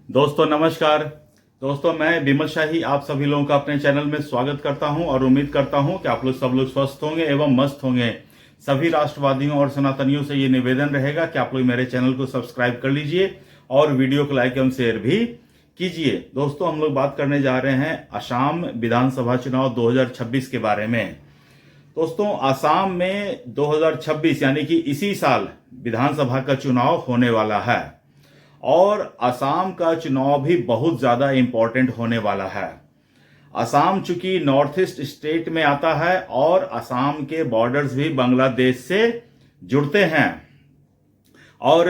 दोस्तों नमस्कार। दोस्तों मैं विमल शाही आप सभी लोगों का अपने चैनल में स्वागत करता हूं और उम्मीद करता हूं कि आप लोग सब लोग स्वस्थ होंगे एवं मस्त होंगे। सभी राष्ट्रवादियों और सनातनियों से ये निवेदन रहेगा कि आप लोग मेरे चैनल को सब्सक्राइब कर लीजिए और वीडियो को लाइक एवं शेयर भी कीजिए। दोस्तों हम लोग बात करने जा रहे हैं असम विधानसभा चुनाव 2026 के बारे में। दोस्तों असम में 2026 यानी कि इसी साल विधानसभा का चुनाव होने वाला है और असम का चुनाव भी बहुत ज्यादा इंपॉर्टेंट होने वाला है। असम चूंकि नॉर्थ ईस्ट स्टेट में आता है और असम के बॉर्डर्स भी बांग्लादेश से जुड़ते हैं और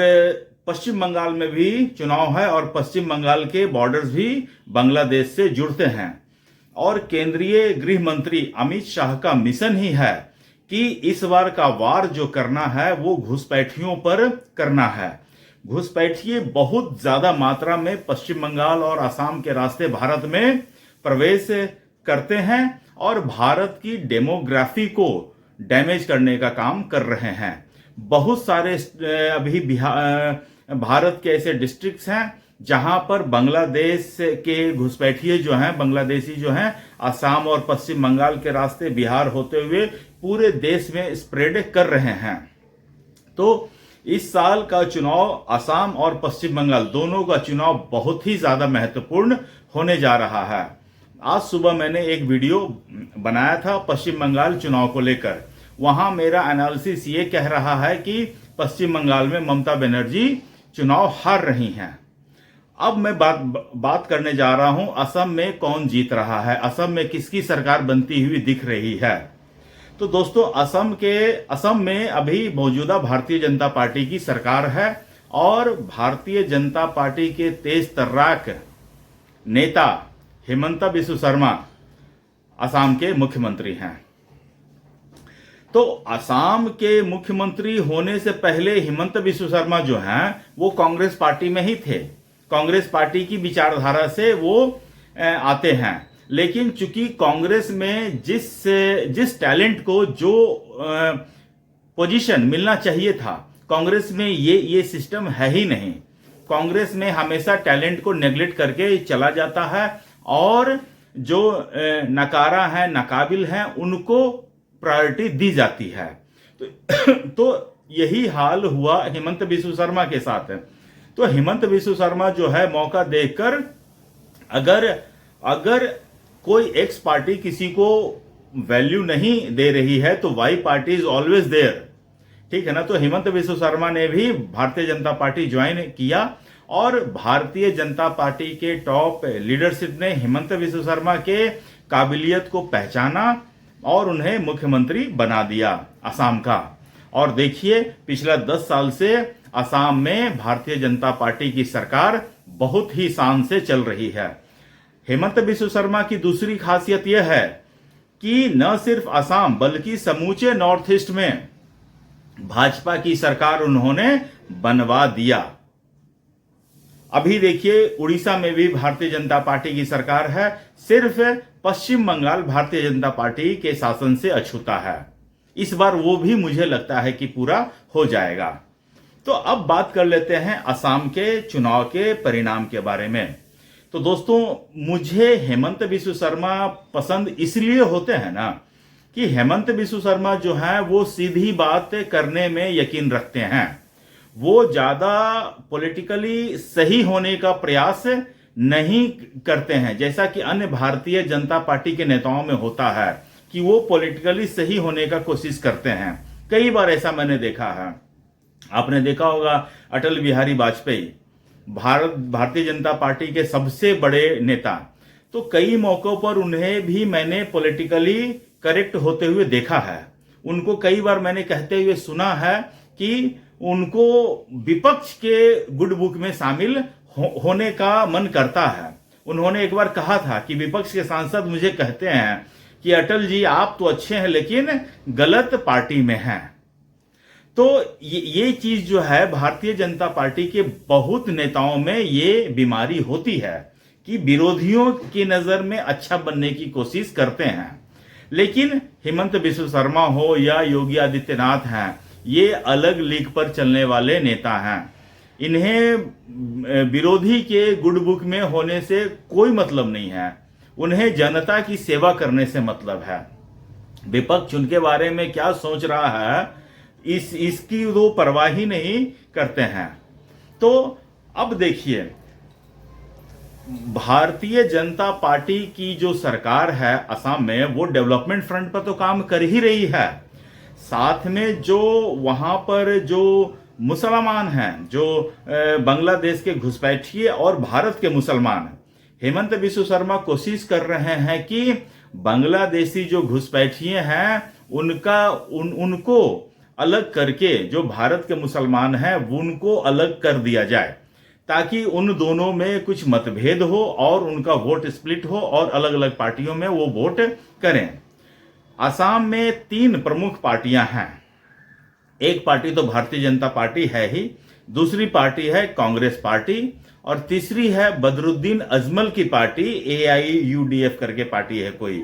पश्चिम बंगाल में भी चुनाव है और पश्चिम बंगाल के बॉर्डर्स भी बांग्लादेश से जुड़ते हैं और केंद्रीय गृह मंत्री अमित शाह का मिशन ही है कि इस बार का वार जो करना है वो घुसपैठियों पर करना है। घुसपैठिए बहुत ज्यादा मात्रा में पश्चिम बंगाल और असम के रास्ते भारत में प्रवेश करते हैं और भारत की डेमोग्राफी को डैमेज करने का काम कर रहे हैं। बहुत सारे अभी भारत के ऐसे डिस्ट्रिक्ट्स हैं जहां पर बांग्लादेश के घुसपैठिए जो हैं, बांग्लादेशी जो हैं, असम और पश्चिम बंगाल के रास्ते बिहार होते हुए पूरे देश में स्प्रेड कर रहे हैं। तो इस साल का चुनाव असम और पश्चिम बंगाल दोनों का चुनाव बहुत ही ज्यादा महत्वपूर्ण होने जा रहा है। आज सुबह मैंने एक वीडियो बनाया था पश्चिम बंगाल चुनाव को लेकर। वहां मेरा एनालिसिस ये कह रहा है कि पश्चिम बंगाल में ममता बनर्जी चुनाव हार रही हैं। अब मैं बात करने जा रहा हूं असम में कौन जीत रहा है, असम में किसकी सरकार बनती हुई दिख रही है। तो दोस्तों असम में अभी मौजूदा भारतीय जनता पार्टी की सरकार है और भारतीय जनता पार्टी के तेज तर्राक नेता हिमंत बिस्वा शर्मा असम के मुख्यमंत्री हैं। तो असम के मुख्यमंत्री होने से पहले हिमंत बिस्वा शर्मा जो हैं वो कांग्रेस पार्टी में ही थे। कांग्रेस पार्टी की विचारधारा से वो आते हैं, लेकिन चूंकि कांग्रेस में जिस टैलेंट को जो पोजीशन मिलना चाहिए था, कांग्रेस में ये सिस्टम है ही नहीं। कांग्रेस में हमेशा टैलेंट को नेग्लेक्ट करके चला जाता है और जो नकारा है, नाकाबिल है, उनको प्रायोरिटी दी जाती है। तो यही हाल हुआ हिमंत बिस्वा शर्मा के साथ। तो हिमंत बिस्वा शर्मा जो है मौका देखकर अगर कोई एक्स पार्टी किसी को वैल्यू नहीं दे रही है तो Y party is always there, ठीक है ना। तो हिमंत बिस्वा शर्मा ने भी भारतीय जनता पार्टी ज्वाइन किया और भारतीय जनता पार्टी के टॉप लीडरशिप ने हिमंत बिस्वा शर्मा के काबिलियत को पहचाना और उन्हें मुख्यमंत्री बना दिया असम का। और देखिए पिछला 10 साल से असम में भारतीय जनता पार्टी की सरकार बहुत ही शान से चल रही है। हिमंत बिस्वा शर्मा की दूसरी खासियत यह है कि न सिर्फ असम बल्कि समूचे नॉर्थ ईस्ट में भाजपा की सरकार उन्होंने बनवा दिया। अभी देखिए उड़ीसा में भी भारतीय जनता पार्टी की सरकार है, सिर्फ पश्चिम बंगाल भारतीय जनता पार्टी के शासन से अछूता है। इस बार वो भी मुझे लगता है कि पूरा हो जाएगा। तो अब बात कर लेते हैं असम के चुनाव के परिणाम के बारे में। तो दोस्तों मुझे हेमंत बिस्वा शर्मा पसंद इसलिए होते हैं ना कि हेमंत बिस्वा शर्मा जो है वो सीधी बात करने में यकीन रखते हैं। वो ज्यादा पॉलिटिकली सही होने का प्रयास नहीं करते हैं जैसा कि अन्य भारतीय जनता पार्टी के नेताओं में होता है कि वो पॉलिटिकली सही होने का कोशिश करते हैं। कई बार ऐसा मैंने देखा है। आपने देखा होगा अटल बिहारी वाजपेयी भारतीय जनता पार्टी के सबसे बड़े नेता, तो कई मौकों पर उन्हें भी मैंने पॉलिटिकली करेक्ट होते हुए देखा है। उनको कई बार मैंने कहते हुए सुना है कि उनको विपक्ष के गुड बुक में शामिल होने का मन करता है। उन्होंने एक बार कहा था कि विपक्ष के सांसद मुझे कहते हैं कि अटल जी आप तो अच्छे हैं लेकिन गलत पार्टी में हैं। तो ये चीज जो है भारतीय जनता पार्टी के बहुत नेताओं में ये बीमारी होती है कि विरोधियों की नजर में अच्छा बनने की कोशिश करते हैं। लेकिन हिमंत बिस्वा शर्मा हो या योगी आदित्यनाथ हैं, ये अलग लीग पर चलने वाले नेता हैं। इन्हें विरोधी के गुड बुक में होने से कोई मतलब नहीं है, उन्हें जनता की सेवा करने से मतलब है। विपक्ष उनके बारे में क्या सोच रहा है इसकी वो परवाह ही नहीं करते हैं। तो अब देखिए, भारतीय जनता पार्टी की जो सरकार है असम में, वो डेवलपमेंट फ्रंट पर तो काम कर ही रही है। साथ में जो वहां पर जो मुसलमान हैं, जो बांग्लादेश के घुसपैठिए और भारत के मुसलमान, हेमंत बिस्व शर्मा कोशिश कर रहे हैं कि बांग्लादेशी जो घुसपैठिए हैं उनको अलग करके जो भारत के मुसलमान हैं उनको अलग कर दिया जाए, ताकि उन दोनों में कुछ मतभेद हो और उनका वोट स्प्लिट हो और अलग अलग पार्टियों में वो वोट करें। असम में 3 प्रमुख पार्टियां हैं। एक पार्टी तो भारतीय जनता पार्टी है ही, दूसरी पार्टी है कांग्रेस पार्टी, और तीसरी है बदरुद्दीन अजमल की पार्टी, AIUDF करके पार्टी है कोई।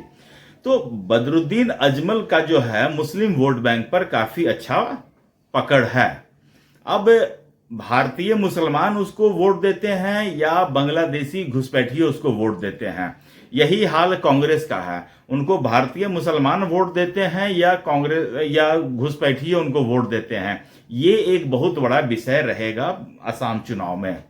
तो बदरुद्दीन अजमल का जो है मुस्लिम वोट बैंक पर काफी अच्छा पकड़ है। अब भारतीय मुसलमान उसको वोट देते हैं या बांग्लादेशी घुसपैठिए उसको वोट देते हैं, यही हाल कांग्रेस का है। उनको भारतीय मुसलमान वोट देते हैं या कांग्रेस या घुसपैठिए उनको वोट देते हैं, ये एक बहुत बड़ा विषय रहेगा असम चुनाव में।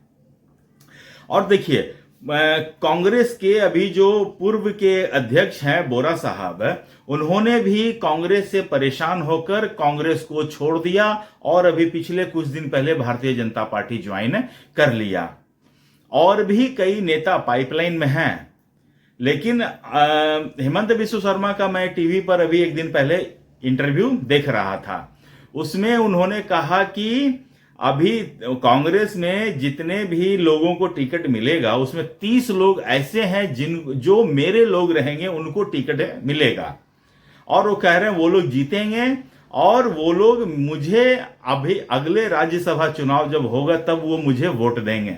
और देखिए, कांग्रेस के अभी जो पूर्व के अध्यक्ष हैं बोरा साहब, उन्होंने भी कांग्रेस से परेशान होकर कांग्रेस को छोड़ दिया और अभी पिछले कुछ दिन पहले भारतीय जनता पार्टी ज्वाइन कर लिया। और भी कई नेता पाइपलाइन में हैं। लेकिन हेमंत बिस्व शर्मा का मैं टीवी पर अभी एक दिन पहले इंटरव्यू देख रहा था, उसमें उन्होंने कहा कि अभी कांग्रेस में जितने भी लोगों को टिकट मिलेगा उसमें 30 लोग ऐसे हैं जो मेरे लोग रहेंगे उनको टिकट मिलेगा, और वो कह रहे हैं वो लोग जीतेंगे और वो लोग मुझे अभी अगले राज्यसभा चुनाव जब होगा तब वो मुझे वोट देंगे।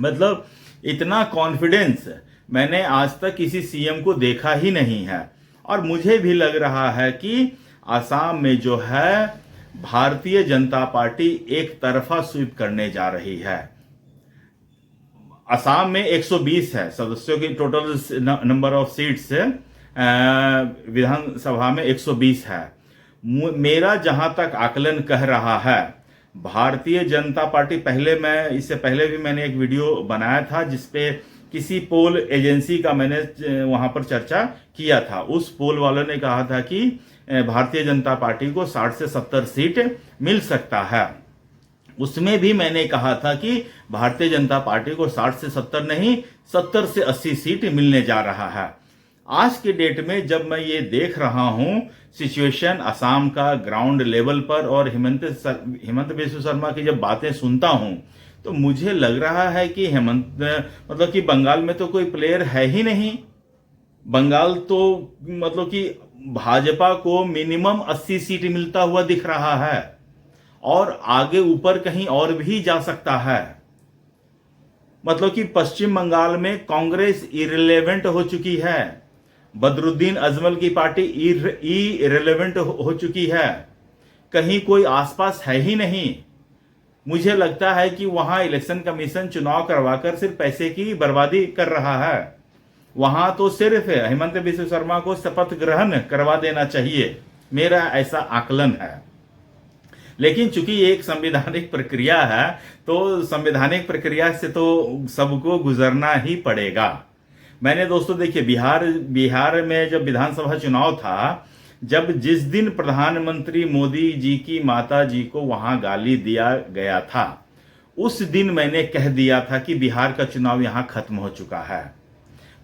मतलब इतना कॉन्फिडेंस मैंने आज तक किसी सीएम को देखा ही नहीं है। और मुझे भी लग रहा है कि असम में जो है भारतीय जनता पार्टी एक तरफा स्वीप करने जा रही है। असम में 120 है सदस्यों की टोटल नंबर ऑफ सीट्स, विधानसभा में 120 है। मेरा जहां तक आकलन कह रहा है, भारतीय जनता पार्टी, इससे पहले भी मैंने एक वीडियो बनाया था जिसपे किसी पोल एजेंसी का मैंने वहां पर चर्चा किया था। उस पोल वालों ने कहा था कि भारतीय जनता पार्टी को 60 से 70 सीट मिल सकता है। उसमें भी मैंने कहा था कि भारतीय जनता पार्टी को 60 से 70 नहीं, 70 से 80 सीट मिलने जा रहा है। आज के डेट में जब मैं ये देख रहा हूं सिचुएशन असम का ग्राउंड लेवल पर, और हेमंत बिस्व शर्मा की जब बातें सुनता हूं तो मुझे लग रहा है कि मतलब कि बंगाल में तो कोई प्लेयर है ही नहीं। बंगाल तो मतलब कि भाजपा को मिनिमम 80 सीट मिलता हुआ दिख रहा है और आगे ऊपर कहीं और भी जा सकता है। मतलब कि पश्चिम बंगाल में कांग्रेस इररिलेवेंट हो चुकी है, बदरुद्दीन अजमल की पार्टी इररिलेवेंट हो चुकी है, कहीं कोई आसपास है ही नहीं। मुझे लगता है कि वहां इलेक्शन कमीशन चुनाव करवाकर सिर्फ पैसे की बर्बादी कर रहा है। वहां तो सिर्फ हेमंत बिस्व शर्मा को शपथ ग्रहण करवा देना चाहिए, मेरा ऐसा आकलन है। लेकिन चूंकि एक संवैधानिक प्रक्रिया है तो संवैधानिक प्रक्रिया से तो सबको गुजरना ही पड़ेगा। मैंने दोस्तों देखिए, बिहार में जब विधानसभा चुनाव था, जब जिस दिन प्रधानमंत्री मोदी जी की माता जी को वहां गाली दिया गया था, उस दिन मैंने कह दिया था कि बिहार का चुनाव यहां खत्म हो चुका है।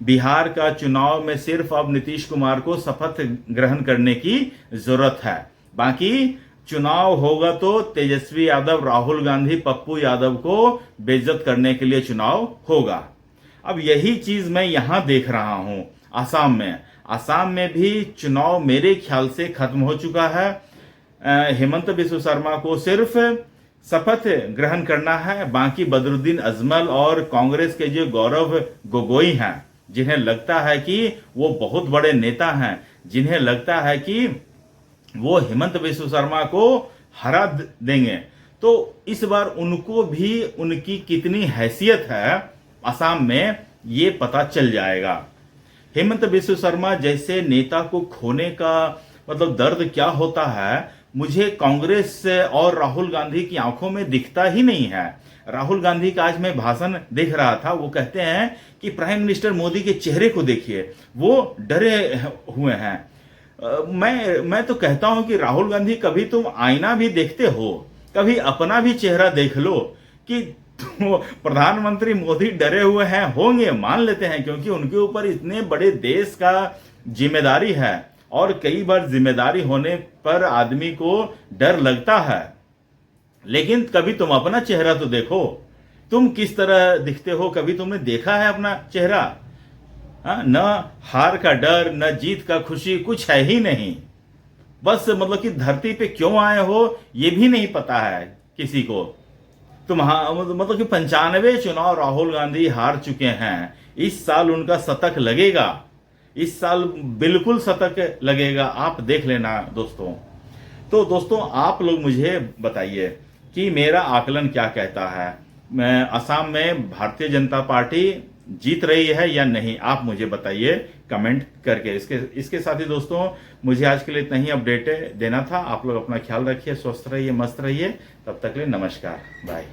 बिहार का चुनाव में सिर्फ अब नीतीश कुमार को शपथ ग्रहण करने की जरूरत है। बाकी चुनाव होगा तो तेजस्वी यादव, राहुल गांधी, पप्पू यादव को बेइज्जत करने के लिए चुनाव होगा। अब यही चीज मैं यहां देख रहा हूं असम में। असम में भी चुनाव मेरे ख्याल से खत्म हो चुका है। हेमंत बिस्व शर्मा को सिर्फ शपथ ग्रहण करना है। बाकी बदरुद्दीन अजमल और कांग्रेस के जो गौरव गोगोई हैं, जिन्हें लगता है कि वो बहुत बड़े नेता हैं, जिन्हें लगता है कि वो हेमंत बिस्व शर्मा को हरा देंगे, तो इस बार उनको भी उनकी कितनी हैसियत है असम में ये पता चल जाएगा। हेमंत बिस्व शर्मा जैसे नेता को खोने का मतलब दर्द क्या होता है, मुझे कांग्रेस और राहुल गांधी की आंखों में दिखता ही नहीं है। राहुल गांधी का आज मैं भाषण देख रहा था, वो कहते हैं कि प्राइम मिनिस्टर मोदी के चेहरे को देखिए, वो डरे हुए हैं। मैं तो कहता हूं कि राहुल गांधी कभी तुम आईना भी देखते हो, कभी अपना भी चेहरा देख लो कि प्रधानमंत्री मोदी डरे हुए हैं, होंगे मान लेते हैं, क्योंकि उनके ऊपर इतने बड़े देश का जिम्मेदारी है और कई बार जिम्मेदारी होने पर आदमी को डर लगता है। लेकिन कभी तुम अपना चेहरा तो देखो, तुम किस तरह दिखते हो, कभी तुमने देखा है अपना चेहरा? न हार का डर न जीत का खुशी, कुछ है ही नहीं। बस मतलब कि धरती पे क्यों आए हो ये भी नहीं पता है किसी को। तुम मतलब कि 95 चुनाव राहुल गांधी हार चुके हैं। इस साल उनका शतक लगेगा, इस साल बिल्कुल शतक लगेगा, आप देख लेना दोस्तों। तो दोस्तों आप लोग मुझे बताइए कि मेरा आकलन क्या कहता है, मैं असम में भारतीय जनता पार्टी जीत रही है या नहीं, आप मुझे बताइए कमेंट करके। इसके साथ ही दोस्तों मुझे आज के लिए इतना ही अपडेट देना था। आप लोग अपना ख्याल रखिए, स्वस्थ रहिए, मस्त रहिए, तब तक के लिए नमस्कार, बाय।